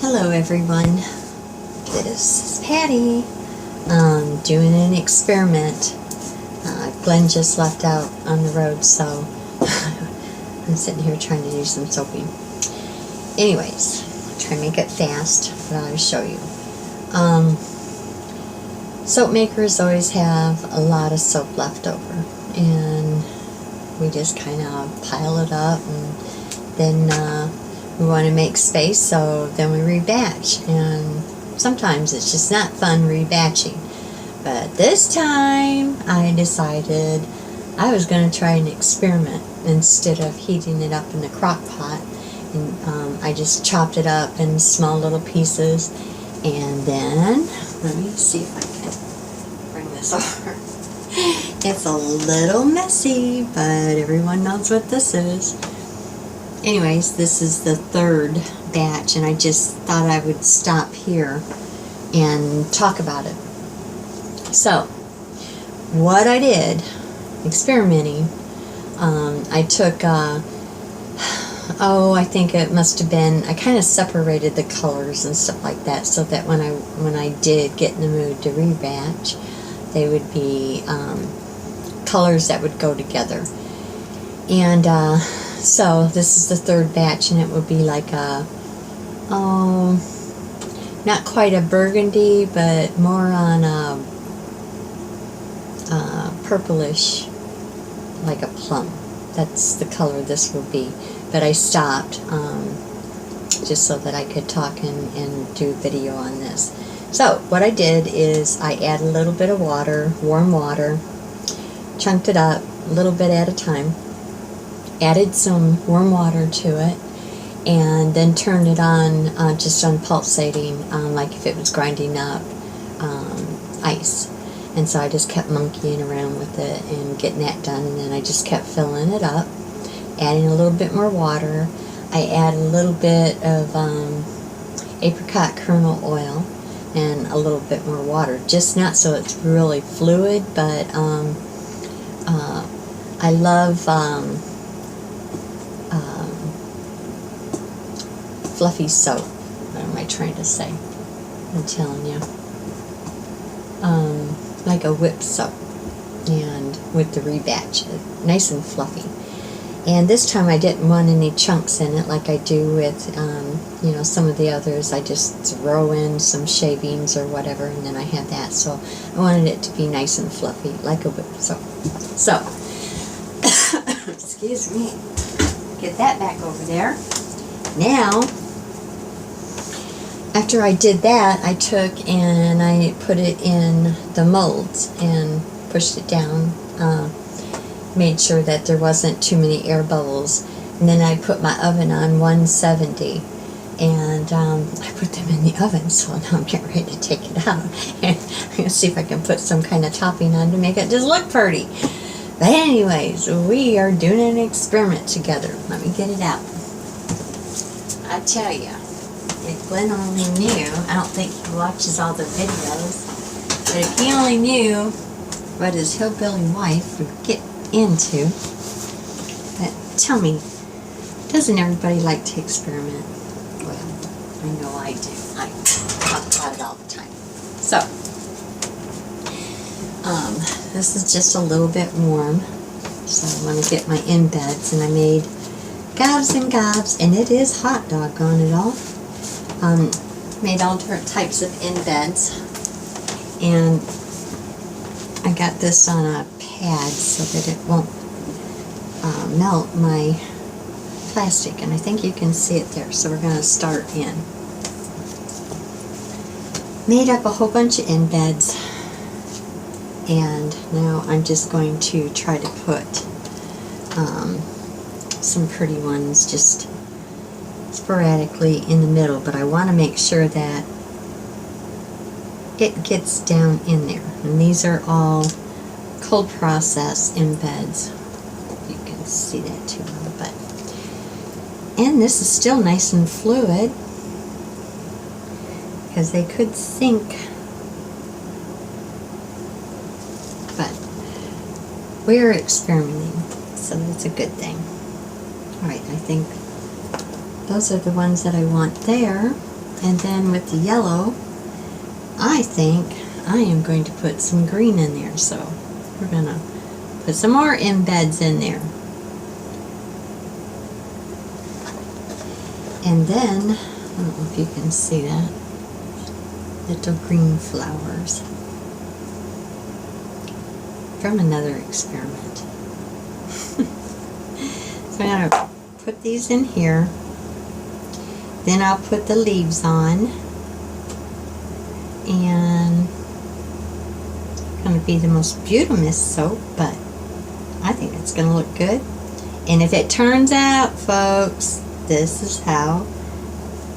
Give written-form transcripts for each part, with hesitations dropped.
Hello everyone, this is Patty, doing an experiment. Glenn just left out on the road, so I'm sitting here trying to do some soaping. Anyways, I'll try to make it fast, but I'll show you. Soap makers always have a lot of soap left over, and we just kind of pile it up, and then we want to make space, so then we rebatch, and sometimes it's just not fun rebatching. But this time I decided I was going to try an experiment instead of heating it up in the crock pot, and I just chopped it up in small little pieces, and then let me see if I can bring this over. It's a little messy, but everyone knows what this is. Anyways, this is the third batch, and I just thought I would stop here and talk about it. So, what I did, experimenting, I took, I think it must have been, I kind of separated the colors and stuff like that, so that when I did get in the mood to rebatch, they would be colors that would go together. And so this is the third batch, and it would be like a, not quite a burgundy, but more on a purplish, like a plum. That's the color this will be. But I stopped just so that I could talk and do video on this. So what I did is I added a little bit of water, warm water, chunked it up a little bit at a time, added some warm water to it, and then turned it on just on pulsating, like if it was grinding up ice. And so I just kept monkeying around with it and getting that done, and then I just kept filling it up, adding a little bit more water. I added a little bit of apricot kernel oil and a little bit more water, just not so it's really fluid, but I love fluffy soap. What am I trying to say? I'm telling you. Like a whip soap, and with the rebatch, nice and fluffy. And this time I didn't want any chunks in it like I do with, some of the others. I just throw in some shavings or whatever, and then I have that. So I wanted it to be nice and fluffy, like a whip soap. So, excuse me, get that back over there. Now, after I did that, I took and I put it in the molds and pushed it down, made sure that there wasn't too many air bubbles, and then I put my oven on 170, and I put them in the oven, so now I'm getting ready to take it out, and I'm going to see if I can put some kind of topping on to make it just look pretty. But anyways, we are doing an experiment together. Let me get it out. I tell you, if Glenn only knew, I don't think he watches all the videos, but if he only knew what his hillbilly wife would get into. But tell me, doesn't everybody like to experiment? Well, I know I do. I talk about it all the time. So, this is just a little bit warm, so I want to get my embeds, and I made gobs and gobs, and it is hot, doggone it all. Made all different types of embeds, and I got this on a pad so that it won't melt my plastic, and I think you can see it there. So we're going to start in. Made up a whole bunch of embeds, and now I'm just going to try to put some pretty ones just sporadically in the middle, but I want to make sure that it gets down in there. And these are all cold process embeds. You can see that too well, but and this is still nice and fluid because they could sink, but we're experimenting, so that's a good thing. Alright, I think those are the ones that I want there. And then with the yellow, I think I am going to put some green in there. So we're going to put some more embeds in there. And then, I don't know if you can see that, little green flowers from another experiment. So I'm going to put these in here. Then I'll put the leaves on. And it's going to be the most beautiful soap, but I think it's going to look good. And if it turns out, folks, this is how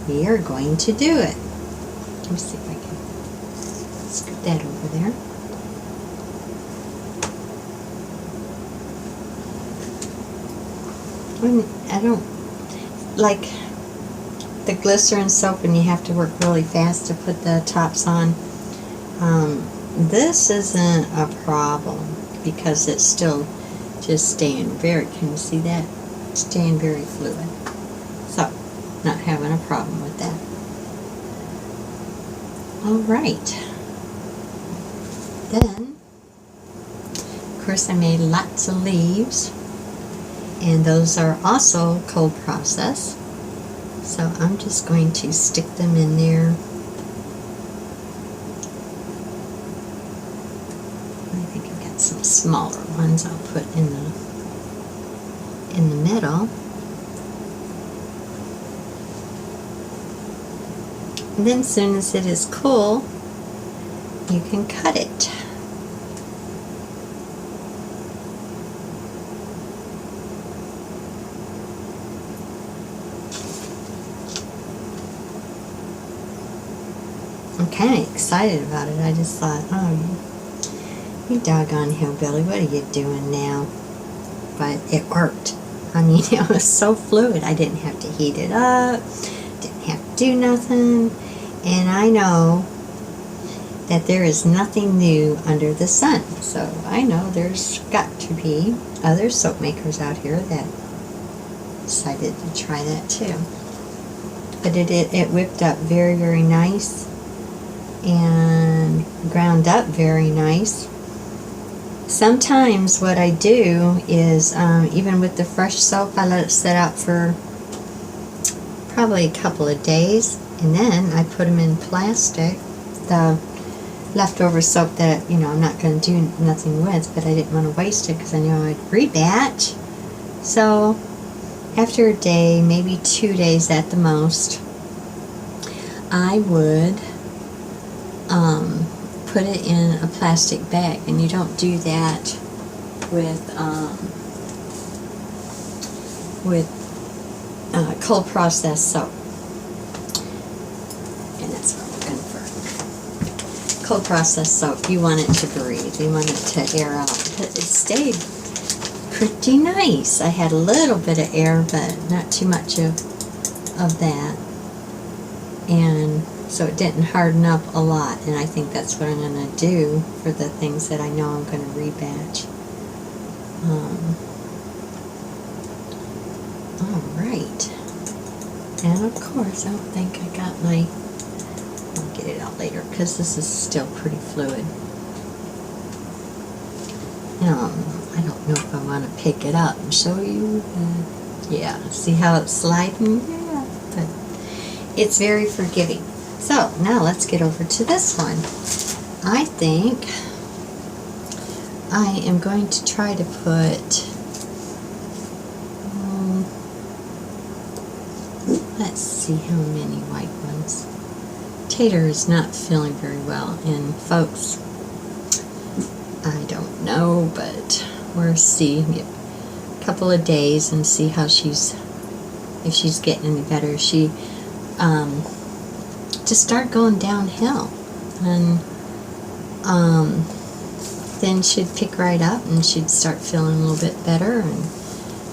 we are going to do it. Let me see if I can scoot that over there. I don't like the glycerin soap and you have to work really fast to put the tops on. This isn't a problem because it's still just staying very, can you see that? Staying very fluid. So, not having a problem with that. Alright. Then, of course, I made lots of leaves. And those are also cold process. So I'm just going to stick them in there. I think I've got some smaller ones I'll put in the middle. And then as soon as it is cool, you can cut it. I'm kind of excited about it. I just thought, oh, you doggone hillbilly, what are you doing now? But it worked. I mean, it was so fluid. I didn't have to heat it up, didn't have to do nothing. And I know that there is nothing new under the sun. So I know there's got to be other soap makers out here that decided to try that too. But it whipped up very, very nice. And ground up very nice. Sometimes what I do is, even with the fresh soap, I let it sit out for probably a couple of days, and then I put them in plastic, the leftover soap that, you know, I'm not going to do nothing with, but I didn't want to waste it because I know I'd rebatch. So after a day, maybe 2 days at the most, I would put it in a plastic bag, and you don't do that with cold processed soap. And that's what I'm looking for. Cold processed soap, you want it to breathe, you want it to air out. But it stayed pretty nice. I had a little bit of air, but not too much of that. And so it didn't harden up a lot, and I think that's what I'm going to do for the things that I know I'm going to rebatch. Alright. And of course, I don't think I got my... I'll get it out later, because this is still pretty fluid. I don't know if I want to pick it up and show you. Yeah, see how it's sliding? Yeah, but it's very forgiving. So, now let's get over to this one. I think I am going to try to put, let's see how many white ones. Tater is not feeling very well, and folks, I don't know, but we'll see a couple of days and see how if she's getting any better. She, to start going downhill, and then she'd pick right up and she'd start feeling a little bit better, and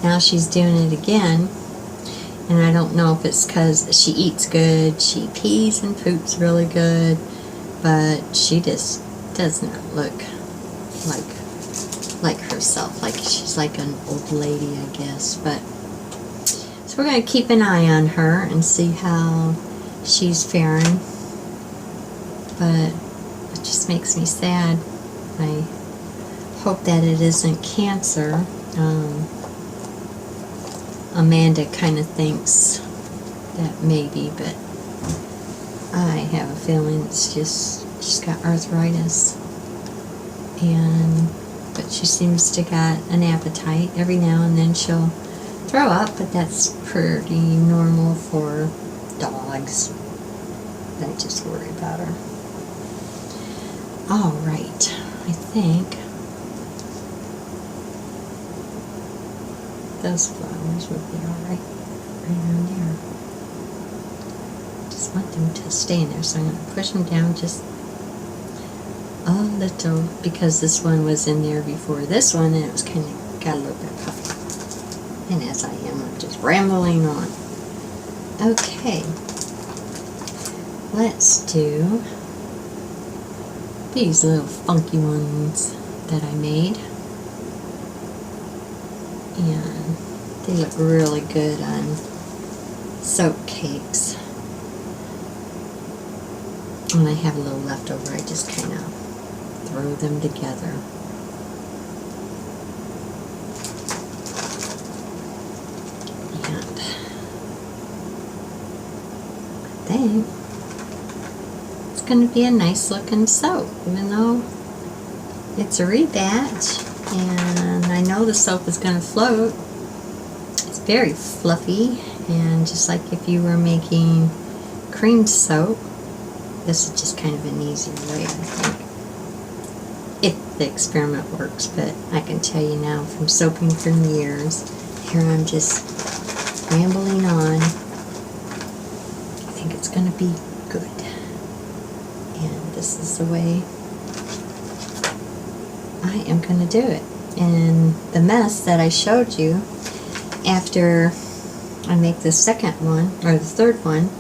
now she's doing it again. And I don't know if it's because she eats good, she pees and poops really good, but she just does not look like herself, like she's like an old lady, I guess. But so we're going to keep an eye on her and see how she's faring, but it just makes me sad. I hope that it isn't cancer. Amanda kind of thinks that maybe, but I have a feeling it's just she's got arthritis, but she seems to got an appetite. Every now and then she'll throw up, but that's pretty normal for dogs. I just worry about her. All right, I think those flowers would be all right around there. Just want them to stay in there, so I'm going to push them down just a little, because this one was in there before this one, and it was kind of got a little bit puffy. And as I am, I'm just rambling on. Okay, let's do these little funky ones that I made. And they look really good on soap cakes. When I have a little left over, I just kind of throw them together. And I think it's going to be a nice looking soap, even though it's a rebatch, and I know the soap is going to float. It's very fluffy, and just like if you were making cream soap, this is just kind of an easier way, I think, if the experiment works. But I can tell you now, from soaping for years, here I'm just rambling on. I think it's going to be good, and this is the way I am going to do it. And the mess that I showed you, after I make the second one, or the third one,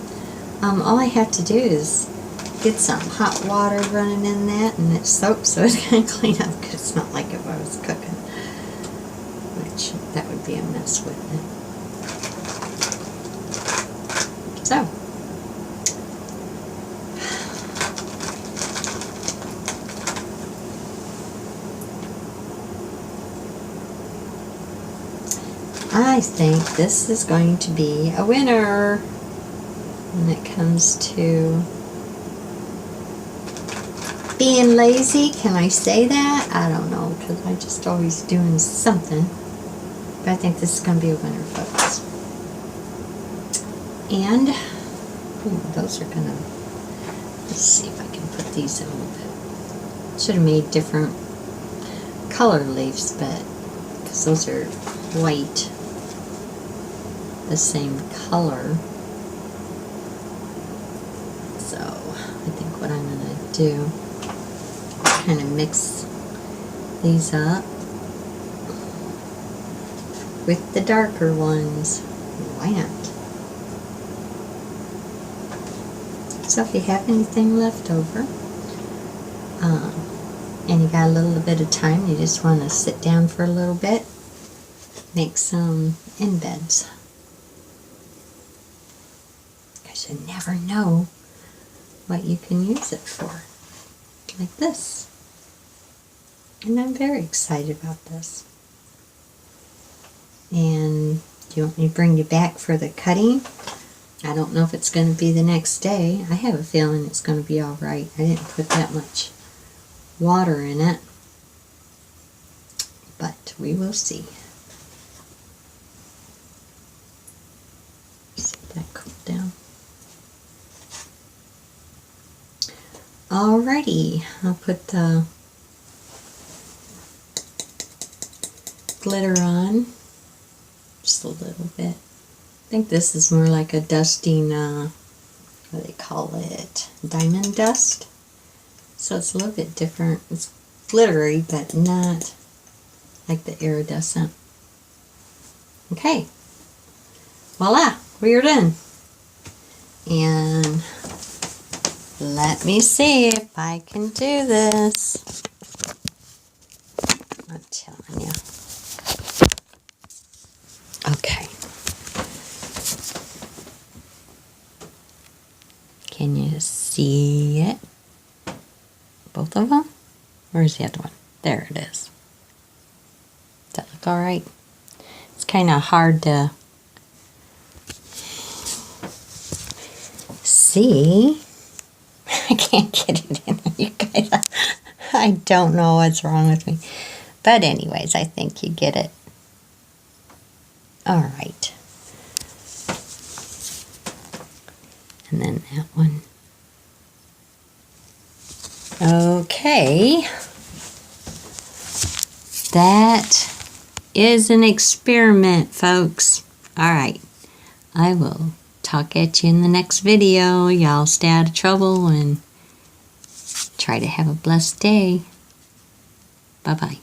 all I have to do is get some hot water running in that, and it's soap, so it's going to clean up, because it's not like if I was cooking, which that would be a mess, wouldn't it? So, I think this is going to be a winner when it comes to being lazy. Can I say that? I don't know, because I'm just always doing something. But I think this is going to be a winner, folks. And those are going to, let's see if I can put these in a little bit. Should have made different color leaves, but because those are white, the same color. So I think what I'm going to do, kind of mix these up with the darker ones. Why not? So if you have anything left over, and you got a little bit of time, you just want to sit down for a little bit, make some embeds. Because you never know what you can use it for. Like this. And I'm very excited about this. And do you want me to bring you back for the cutting? I don't know if it's going to be the next day. I have a feeling it's going to be alright. I didn't put that much water in it. But we will see. See that cool down. Alrighty, I'll put the glitter on just a little bit. I think this is more like a dusting, what do they call it? Diamond dust. So it's a little bit different. It's glittery, but not like the iridescent. Okay, voila, we are done. And let me see if I can do this. I'm telling you. Okay. Can you see it? Both of them? Where's the other one? There it is. Does that look all right? It's kind of hard to see. I can't get it in there, you guys. I don't know what's wrong with me. But anyways, I think you get it. All right. And then that one. Okay. That is an experiment, folks. All right. I will talk at you in the next video. Y'all stay out of trouble and try to have a blessed day. Bye-bye.